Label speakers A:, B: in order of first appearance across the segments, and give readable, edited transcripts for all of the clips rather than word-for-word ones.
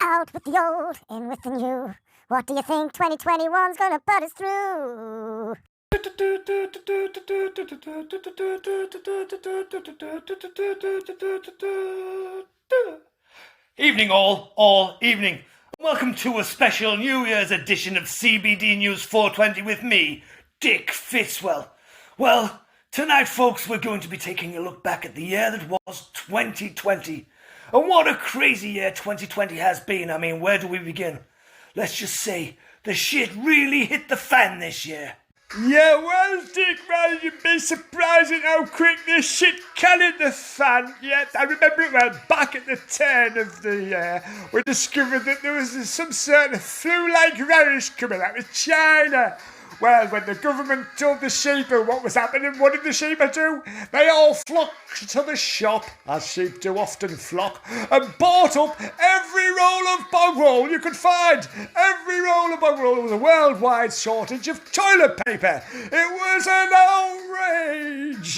A: Out with the old, in with the new. What do you think 2021's gonna put us through?
B: Evening all evening. Welcome to a special New Year's edition of CBD News 420 with me, Dick Fitzwell. Well, tonight folks, we're going to be taking a look back at the year that was 2020. And what a crazy year 2020 has been. I mean, where do we begin? Let's just say, the shit really hit the fan this year.
C: Yeah, well, Dick, man, you'd be surprised at how quick this shit can hit the fan. Yeah, I remember it well back at the turn of the year. We discovered that there was some sort of flu-like virus coming out of China. Well, when the government told the sheeple what was happening, what did the sheeple do? They all flocked to the shop, as sheep do often flock, and bought up every roll of bog roll you could find. Every roll of bog roll. There was a worldwide shortage of toilet paper. It was an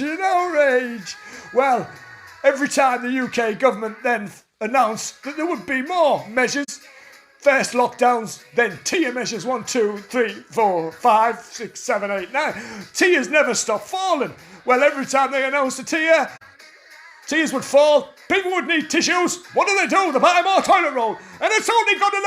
C: outrage. Well, every time the UK government then announced that there would be more measures, first lockdowns, then tier measures 1, 2, 3, 4, 5, 6, 7, 8, 9. Tiers never stop falling. Well, every time they announced a tier, tiers would fall, people would need tissues. What do? They buy more toilet roll. And it's only going to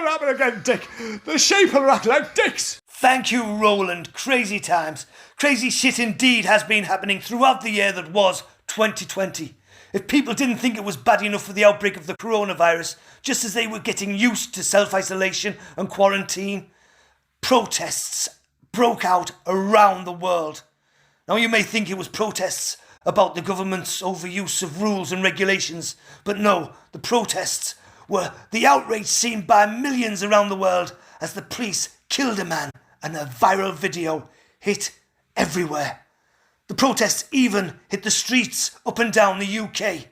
C: happen again. Dick. The sheep will act like dicks.
B: Thank you, Roland. Crazy times. Crazy shit indeed has been happening throughout the year that was 2020. If people didn't think it was bad enough for the outbreak of the coronavirus, just as they were getting used to self-isolation and quarantine, protests broke out around the world. Now, you may think it was protests about the government's overuse of rules and regulations, but no, the protests were the outrage seen by millions around the world as the police killed a man and a viral video hit everywhere. The protests even hit the streets up and down the UK,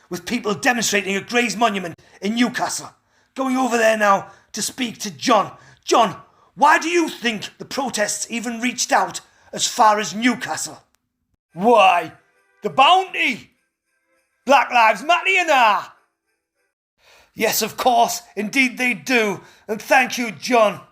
B: with people demonstrating at Gray's Monument in Newcastle. Going over there now to speak to John. John, why do you think the protests even reached out as far as Newcastle?
C: Why, the bounty. Black Lives Matter, you know.
B: Yes, of course, indeed they do. And thank you, John.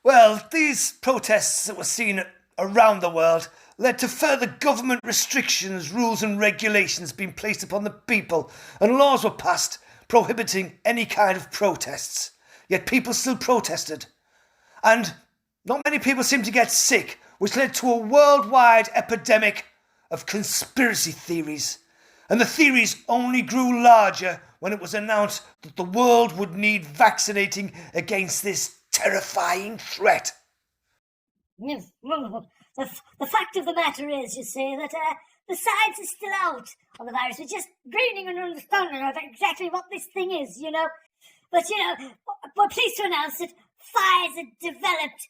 B: Well, these protests that were seen around the world led to further government restrictions, rules and regulations being placed upon the people, and laws were passed prohibiting any kind of protests. Yet people still protested. And not many people seemed to get sick, which led to a worldwide epidemic of conspiracy theories. And the theories only grew larger when it was announced that the world would need vaccinating against this terrifying threat.
D: Yes, wonderful. The fact of the matter is, you see, that the science is still out on the virus. We're just gaining an understanding of exactly what this thing is, you know. But, you know, we're pleased to announce that Pfizer developed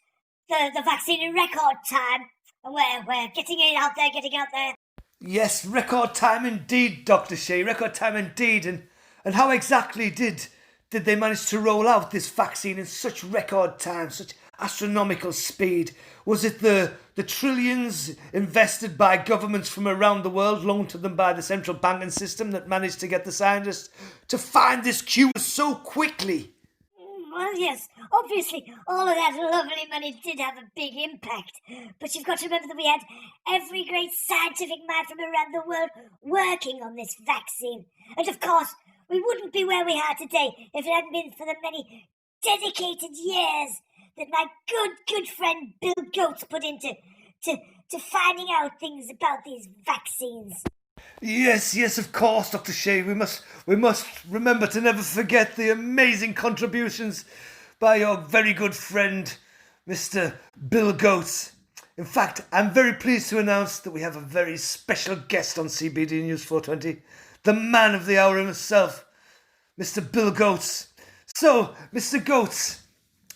D: the vaccine in record time. And we're getting it out there.
B: Yes, record time indeed, Dr. Shay, record time indeed. And how exactly did they manage to roll out this vaccine in such record time, such astronomical speed? Was it the trillions invested by governments from around the world, loaned to them by the central banking system, that managed to get the scientists to find this cure so quickly?
D: Well, yes, obviously, all of that lovely money did have a big impact. But you've got to remember that we had every great scientific mind from around the world working on this vaccine. And of course, we wouldn't be where we are today if it hadn't been for the many dedicated years that my good friend Bill Gates put into finding out things about these vaccines.
B: Yes, of course, Dr. Shay. We must remember to never forget the amazing contributions by your very good friend, Mr. Bill Gates. In fact, I'm very pleased to announce that we have a very special guest on CBD News 420, the man of the hour himself, Mr. Bill Gates. So, Mr. Gates,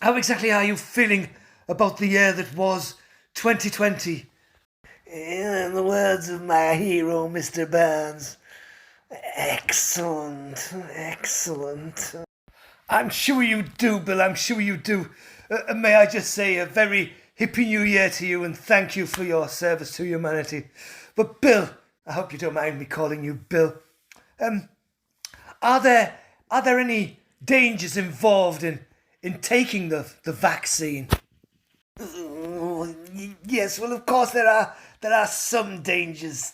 B: how exactly are you feeling about the year that was 2020? In the words of my hero, Mr. Burns, excellent. I'm sure you do, Bill, I'm sure you do. May I just say a very Hippy New Year to you and thank you for your service to humanity. But Bill, I hope you don't mind me calling you Bill. Are there any dangers involved in taking the vaccine. Yes, well, of course there are some dangers,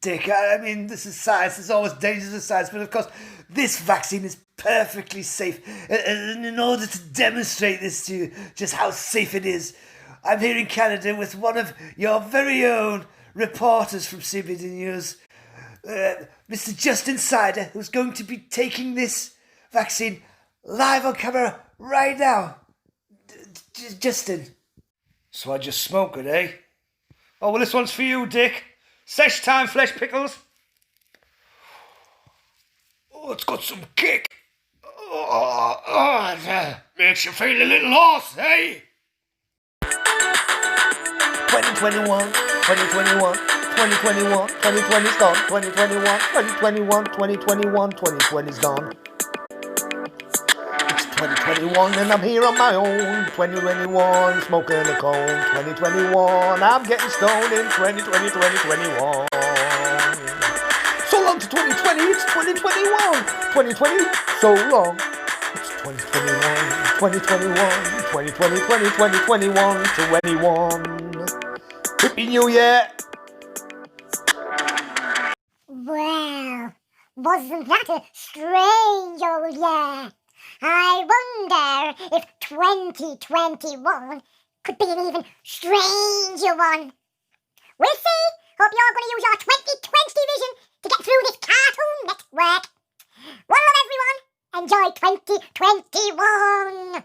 B: Dick. I mean, this is science. There's always dangers with science, but of course, this vaccine is perfectly safe. And in order to demonstrate this to you, just how safe it is, I'm here in Canada with one of your very own reporters from CBD News, Mr. Justin Sider, who's going to be taking this vaccine live on camera right now. Justin. So I just smoke it, eh? Oh, well, this one's for you, Dick. Sesh Time flesh pickles. Oh, it's got some kick. It makes you feel a little hoarse, eh? 2021, 2021, 2021, 2020's gone. 2021, 2021, 2021, 2020's gone. It's 2021 and I'm here on my own. 2021, smoking a cone. 2021, I'm getting stoned in 2020, 2021. So long to 2020, it's 2021. 2020, so long. It's 2021, 2021, 2020, 2020, 2021 to anyone. Hippy New Year!
A: Well, wasn't that a strange old year? I wonder if 2021 could be an even stranger one. We'll see. Hope you're going to use your 2020 vision to get through this Cartoon Network. One love, everyone. Enjoy 2021.